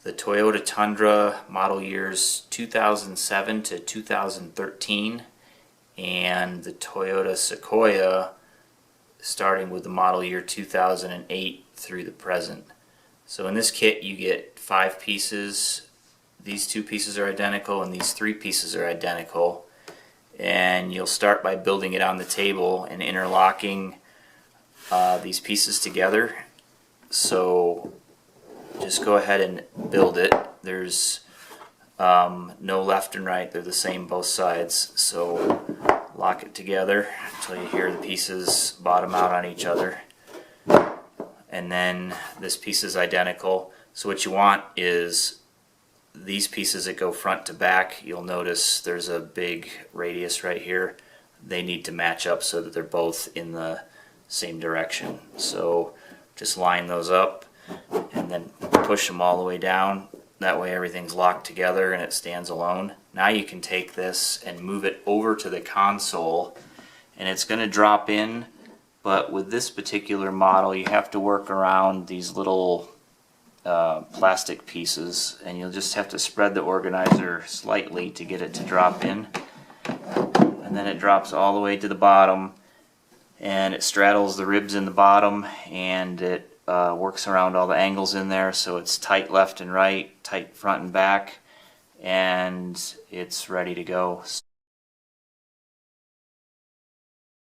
the Toyota Tundra model years 2007 to 2013, and the Toyota Sequoia starting with the model year 2008 through the present. So in this kit you get 5 pieces. These 2 pieces are identical and these 3 pieces are identical, and you'll start by building it on the table and interlocking these pieces together. So just go ahead and build it. There's no left and right, they're the same both sides. So lock it together until you hear the pieces bottom out on each other. And then this piece is identical. So what you want is these pieces that go front to back. You'll notice there's a big radius right here. They need to match up so that they're both in the same direction. So just line those up and then push them all the way down. That way everything's locked together and it stands alone. Now you can take this and move it over to the console, and it's going to drop in, but with this particular model you have to work around these little plastic pieces, and you'll just have to spread the organizer slightly to get it to drop in. And then it drops all the way to the bottom, and it straddles the ribs in the bottom, and it works around all the angles in there, so it's tight left and right, tight front and back, and it's ready to go.